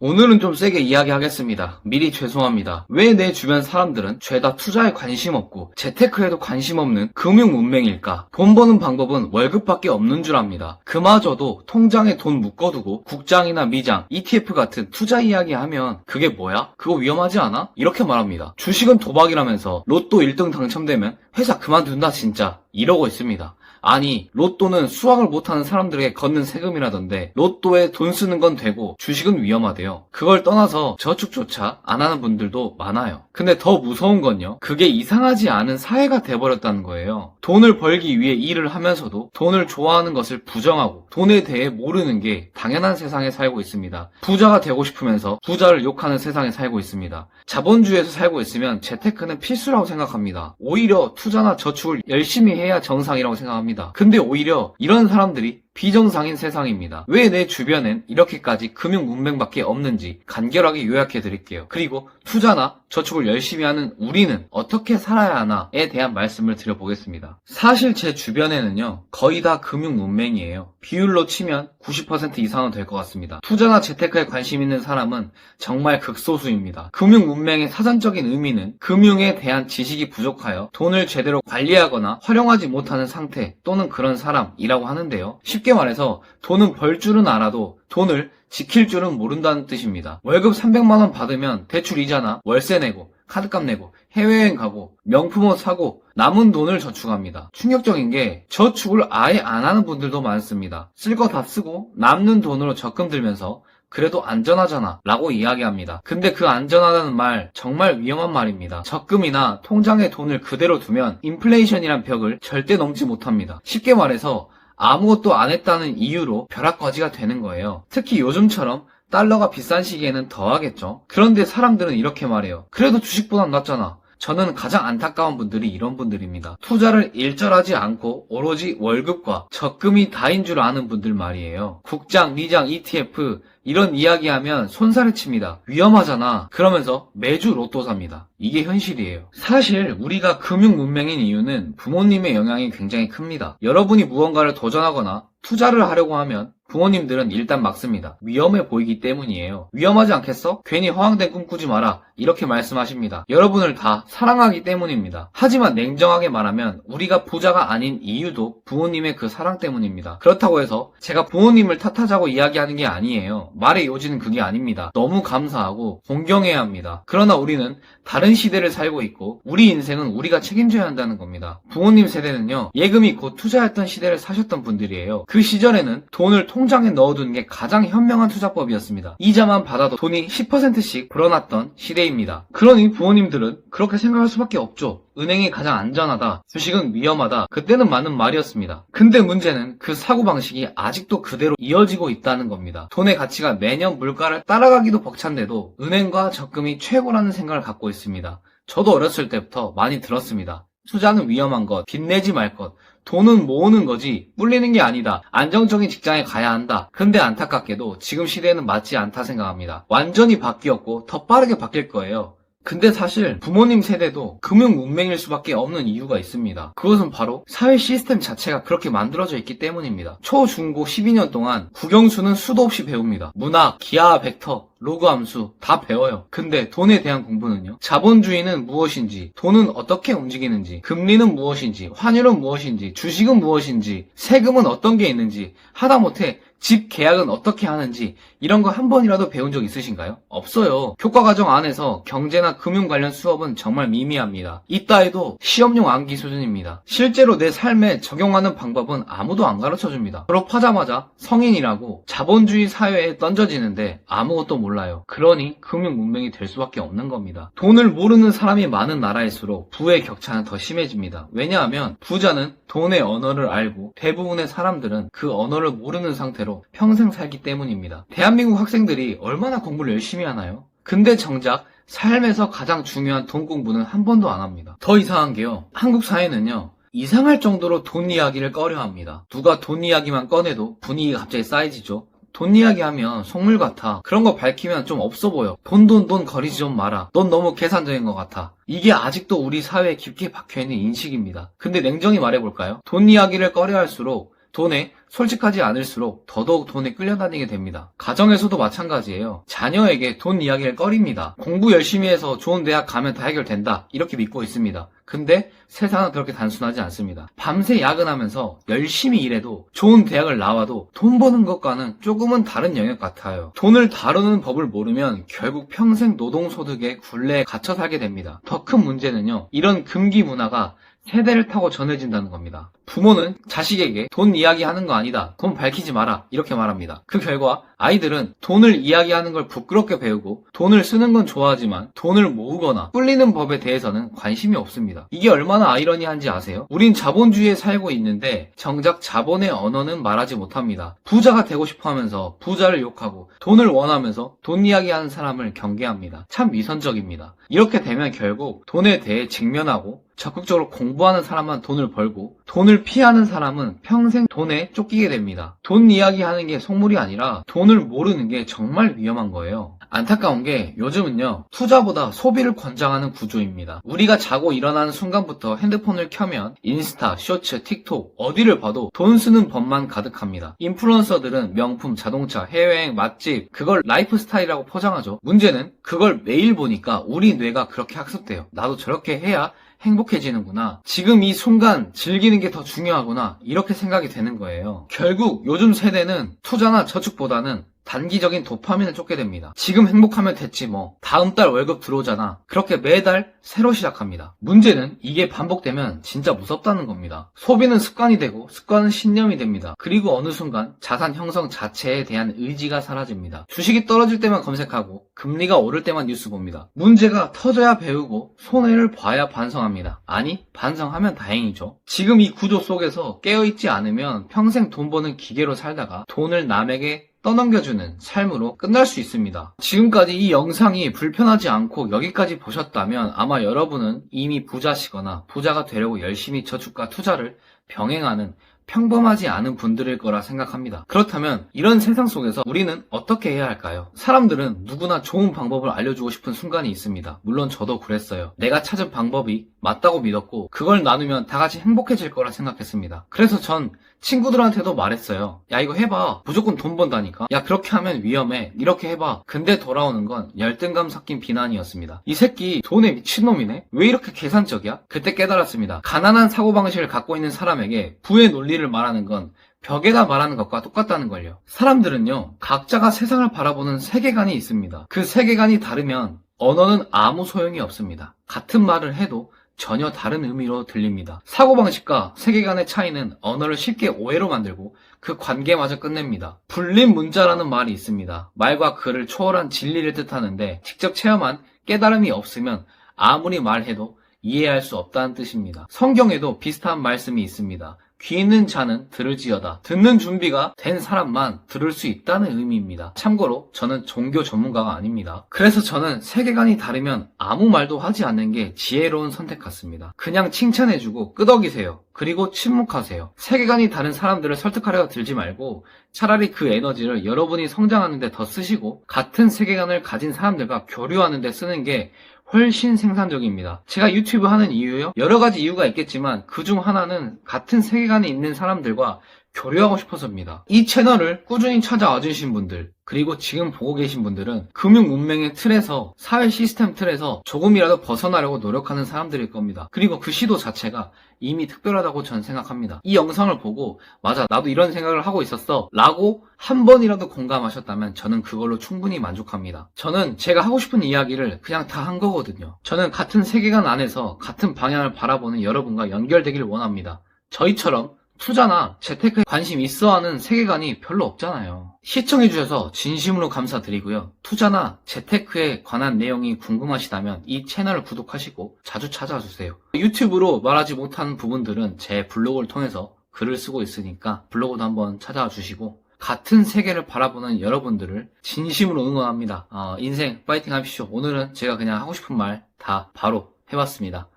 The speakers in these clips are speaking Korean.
오늘은 좀 세게 이야기하겠습니다. 미리 죄송합니다. 왜 내 주변 사람들은 죄다 투자에 관심 없고 재테크에도 관심 없는 금융 문맹일까? 돈 버는 방법은 월급밖에 없는 줄 압니다. 그마저도 통장에 돈 묶어두고 국장이나 미장, ETF 같은 투자 이야기하면 그게 뭐야? 그거 위험하지 않아? 이렇게 말합니다. 주식은 도박이라면서 로또 1등 당첨되면 회사 그만둔다 진짜 이러고 있습니다. 아니, 로또는 수학을 못하는 사람들에게 걷는 세금이라던데 로또에 돈 쓰는 건 되고 주식은 위험하대요. 그걸 떠나서 저축조차 안 하는 분들도 많아요. 근데 더 무서운 건요, 그게 이상하지 않은 사회가 돼버렸다는 거예요. 돈을 벌기 위해 일을 하면서도 돈을 좋아하는 것을 부정하고 돈에 대해 모르는 게 당연한 세상에 살고 있습니다. 부자가 되고 싶으면서 부자를 욕하는 세상에 살고 있습니다. 자본주의에서 살고 있으면 재테크는 필수라고 생각합니다. 오히려 투자나 저축을 열심히 해야 정상이라고 생각합니다. 근데 오히려 이런 사람들이 비정상인 세상입니다. 왜 내 주변엔 이렇게까지 금융 문맹밖에 없는지 간결하게 요약해 드릴게요. 그리고 투자나 저축을 열심히 하는 우리는 어떻게 살아야 하나에 대한 말씀을 드려보겠습니다. 사실 제 주변에는요, 거의 다 금융 문맹이에요. 비율로 치면 90% 이상은 될 것 같습니다. 투자나 재테크에 관심 있는 사람은 정말 극소수입니다. 금융 문맹의 사전적인 의미는 금융에 대한 지식이 부족하여 돈을 제대로 관리하거나 활용하지 못하는 상태 또는 그런 사람이라고 하는데요. 쉽게 말해서 돈은 벌 줄은 알아도 돈을 지킬 줄은 모른다는 뜻입니다. 월급 300만원 받으면 대출 이자나 월세 내고 카드값 내고 해외여행 가고 명품 옷 사고 남은 돈을 저축합니다. 충격적인 게 저축을 아예 안 하는 분들도 많습니다. 쓸 거 다 쓰고 남는 돈으로 적금 들면서 그래도 안전하잖아 라고 이야기합니다. 근데 그 안전하다는 말 정말 위험한 말입니다. 적금이나 통장에 돈을 그대로 두면 인플레이션이란 벽을 절대 넘지 못합니다. 쉽게 말해서 아무것도 안 했다는 이유로 벼락거지가 되는 거예요. 특히 요즘처럼 달러가 비싼 시기에는 더 하겠죠. 그런데 사람들은 이렇게 말해요. 그래도 주식보단 낫잖아. 저는 가장 안타까운 분들이 이런 분들입니다. 투자를 일절하지 않고 오로지 월급과 적금이 다인 줄 아는 분들 말이에요. 국장, 미장, ETF 이런 이야기하면 손살을 칩니다. 위험하잖아. 그러면서 매주 로또 삽니다. 이게 현실이에요. 사실 우리가 금융 문맹인 이유는 부모님의 영향이 굉장히 큽니다. 여러분이 무언가를 도전하거나 투자를 하려고 하면 부모님들은 일단 막습니다. 위험해 보이기 때문이에요. 위험하지 않겠어? 괜히 허황된 꿈 꾸지 마라. 이렇게 말씀하십니다. 여러분을 다 사랑하기 때문입니다. 하지만 냉정하게 말하면 우리가 부자가 아닌 이유도 부모님의 그 사랑 때문입니다. 그렇다고 해서 제가 부모님을 탓하자고 이야기하는 게 아니에요. 말의 요지는 그게 아닙니다. 너무 감사하고 존경해야 합니다. 그러나 우리는 다른 시대를 살고 있고 우리 인생은 우리가 책임져야 한다는 겁니다. 부모님 세대는요, 예금이 곧 투자했던 시대를 사셨던 분들이에요. 그 시절에는 돈을 통장에 넣어두는 게 가장 현명한 투자법이었습니다. 이자만 받아도 돈이 10%씩 불어났던 시대입니다. 그러니 부모님들은 그렇게 생각할 수밖에 없죠. 은행이 가장 안전하다, 주식은 위험하다, 그때는 맞는 말이었습니다. 근데 문제는 그 사고방식이 아직도 그대로 이어지고 있다는 겁니다. 돈의 가치가 매년 물가를 따라가기도 벅찬데도 은행과 적금이 최고라는 생각을 갖고 있습니다. 저도 어렸을 때부터 많이 들었습니다. 투자는 위험한 것, 빚내지 말 것, 돈은 모으는 거지 불리는 게 아니다. 안정적인 직장에 가야 한다. 근데 안타깝게도 지금 시대에는 맞지 않다 생각합니다. 완전히 바뀌었고 더 빠르게 바뀔 거예요. 근데 사실 부모님 세대도 금융 문맹일 수밖에 없는 이유가 있습니다. 그것은 바로 사회 시스템 자체가 그렇게 만들어져 있기 때문입니다. 초, 중, 고 12년 동안 국영수는 수도 없이 배웁니다. 문학, 기하, 벡터, 로그 함수 다 배워요. 근데 돈에 대한 공부는요? 자본주의는 무엇인지, 돈은 어떻게 움직이는지, 금리는 무엇인지, 환율은 무엇인지, 주식은 무엇인지, 세금은 어떤 게 있는지, 하다못해 집 계약은 어떻게 하는지 이런 거 한 번이라도 배운 적 있으신가요? 없어요. 교과과정 안에서 경제나 금융 관련 수업은 정말 미미합니다. 이따 해도 시험용 암기 수준입니다. 실제로 내 삶에 적용하는 방법은 아무도 안 가르쳐줍니다. 졸업하자마자 성인이라고 자본주의 사회에 던져지는데 아무것도 몰라요. 그러니 금융 문맹이 될 수밖에 없는 겁니다. 돈을 모르는 사람이 많은 나라일수록 부의 격차는 더 심해집니다. 왜냐하면 부자는 돈의 언어를 알고 대부분의 사람들은 그 언어를 모르는 상태로 평생 살기 때문입니다. 대한민국 학생들이 얼마나 공부를 열심히 하나요? 근데 정작 삶에서 가장 중요한 돈 공부는 한 번도 안 합니다. 더 이상한 게요, 한국 사회는요, 이상할 정도로 돈 이야기를 꺼려합니다. 누가 돈 이야기만 꺼내도 분위기가 갑자기 쌓여지죠. 돈 이야기하면 속물 같아. 그런 거 밝히면 좀 없어 보여. 돈 거리지 좀 마라. 넌 너무 계산적인 것 같아. 이게 아직도 우리 사회에 깊게 박혀있는 인식입니다. 근데 냉정히 말해볼까요? 돈 이야기를 꺼려할수록 돈에 솔직하지 않을수록 더더욱 돈에 끌려다니게 됩니다. 가정에서도 마찬가지예요. 자녀에게 돈 이야기를 꺼립니다. 공부 열심히 해서 좋은 대학 가면 다 해결된다, 이렇게 믿고 있습니다. 근데 세상은 그렇게 단순하지 않습니다. 밤새 야근하면서 열심히 일해도 좋은 대학을 나와도 돈 버는 것과는 조금은 다른 영역 같아요. 돈을 다루는 법을 모르면 결국 평생 노동소득의 굴레에 갇혀 살게 됩니다. 더 큰 문제는요, 이런 금기 문화가 세대를 타고 전해진다는 겁니다. 부모는 자식에게 돈 이야기하는 거 아니다, 돈 밝히지 마라, 이렇게 말합니다. 그 결과 아이들은 돈을 이야기하는 걸 부끄럽게 배우고 돈을 쓰는 건 좋아하지만 돈을 모으거나 불리는 법에 대해서는 관심이 없습니다. 이게 얼마나 아이러니한지 아세요? 우린 자본주의에 살고 있는데 정작 자본의 언어는 말하지 못합니다. 부자가 되고 싶어 하면서 부자를 욕하고 돈을 원하면서 돈 이야기하는 사람을 경계합니다. 참 위선적입니다. 이렇게 되면 결국 돈에 대해 직면하고 적극적으로 공부하는 사람만 돈을 벌고 돈을 피하는 사람은 평생 돈에 쫓기게 됩니다. 돈 이야기하는 게 속물이 아니라 돈을 모르는 게 정말 위험한 거예요. 안타까운 게 요즘은요, 투자보다 소비를 권장하는 구조입니다. 우리가 자고 일어나는 순간부터 핸드폰을 켜면 인스타, 쇼츠, 틱톡 어디를 봐도 돈 쓰는 법만 가득합니다. 인플루언서들은 명품, 자동차, 해외여행, 맛집, 그걸 라이프 스타일이라고 포장하죠. 문제는 그걸 매일 보니까 우리 뇌가 그렇게 학습돼요. 나도 저렇게 해야 행복해지는구나, 지금 이 순간 즐기는 게 더 중요하구나, 이렇게 생각이 되는 거예요. 결국 요즘 세대는 투자나 저축보다는 단기적인 도파민을 쫓게 됩니다. 지금 행복하면 됐지 뭐, 다음 달 월급 들어오잖아, 그렇게 매달 새로 시작합니다. 문제는 이게 반복되면 진짜 무섭다는 겁니다. 소비는 습관이 되고 습관은 신념이 됩니다. 그리고 어느 순간 자산 형성 자체에 대한 의지가 사라집니다. 주식이 떨어질 때만 검색하고 금리가 오를 때만 뉴스 봅니다. 문제가 터져야 배우고 손해를 봐야 반성합니다. 아니, 반성하면 다행이죠. 지금 이 구조 속에서 깨어있지 않으면 평생 돈 버는 기계로 살다가 돈을 남에게 떠넘겨주는 삶으로 끝날 수 있습니다. 지금까지 이 영상이 불편하지 않고 여기까지 보셨다면 아마 여러분은 이미 부자시거나 부자가 되려고 열심히 저축과 투자를 병행하는 평범하지 않은 분들일 거라 생각합니다. 그렇다면 이런 세상 속에서 우리는 어떻게 해야 할까요? 사람들은 누구나 좋은 방법을 알려주고 싶은 순간이 있습니다. 물론 저도 그랬어요. 내가 찾은 방법이 맞다고 믿었고 그걸 나누면 다 같이 행복해질 거라 생각했습니다. 그래서 전 친구들한테도 말했어요. 야, 이거 해봐, 무조건 돈 번다니까. 야, 그렇게 하면 위험해, 이렇게 해봐. 근데 돌아오는 건 열등감 섞인 비난이었습니다. 이 새끼 돈에 미친놈이네? 왜 이렇게 계산적이야? 그때 깨달았습니다. 가난한 사고방식을 갖고 있는 사람에게 부의 논리를 말하는 건 벽에다 말하는 것과 똑같다는 걸요. 사람들은요, 각자가 세상을 바라보는 세계관이 있습니다. 그 세계관이 다르면 언어는 아무 소용이 없습니다. 같은 말을 해도 전혀 다른 의미로 들립니다. 사고방식과 세계관의 차이는 언어를 쉽게 오해로 만들고 그 관계마저 끝냅니다. 불린 문자라는 말이 있습니다. 말과 글을 초월한 진리를 뜻하는데 직접 체험한 깨달음이 없으면 아무리 말해도 이해할 수 없다는 뜻입니다. 성경에도 비슷한 말씀이 있습니다. 귀 있는 자는 들을지어다. 듣는 준비가 된 사람만 들을 수 있다는 의미입니다. 참고로 저는 종교 전문가가 아닙니다. 그래서 저는 세계관이 다르면 아무 말도 하지 않는 게 지혜로운 선택 같습니다. 그냥 칭찬해주고 끄덕이세요. 그리고 침묵하세요. 세계관이 다른 사람들을 설득하려고 들지 말고 차라리 그 에너지를 여러분이 성장하는 데 더 쓰시고 같은 세계관을 가진 사람들과 교류하는 데 쓰는 게 훨씬 생산적입니다. 제가 유튜브 하는 이유요? 여러 가지 이유가 있겠지만 그중 하나는 같은 세계관에 있는 사람들과 교류하고 싶어서입니다. 이 채널을 꾸준히 찾아와 주신 분들, 그리고 지금 보고 계신 분들은 금융 문명의 틀에서, 사회 시스템 틀에서 조금이라도 벗어나려고 노력하는 사람들일 겁니다. 그리고 그 시도 자체가 이미 특별하다고 저는 생각합니다. 이 영상을 보고 맞아, 나도 이런 생각을 하고 있었어 라고 한 번이라도 공감하셨다면 저는 그걸로 충분히 만족합니다. 저는 제가 하고 싶은 이야기를 그냥 다 한 거거든요. 저는 같은 세계관 안에서 같은 방향을 바라보는 여러분과 연결되길 원합니다. 저희처럼 투자나 재테크에 관심 있어 하는 세계관이 별로 없잖아요. 시청해주셔서 진심으로 감사드리고요. 투자나 재테크에 관한 내용이 궁금하시다면 이 채널을 구독하시고 자주 찾아와 주세요. 유튜브로 말하지 못하는 부분들은 제 블로그를 통해서 글을 쓰고 있으니까 블로그도 한번 찾아와 주시고 같은 세계를 바라보는 여러분들을 진심으로 응원합니다. 인생 파이팅 하십시오. 오늘은 제가 그냥 하고 싶은 말 다 바로 해봤습니다.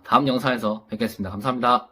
다음 영상에서 뵙겠습니다. 감사합니다.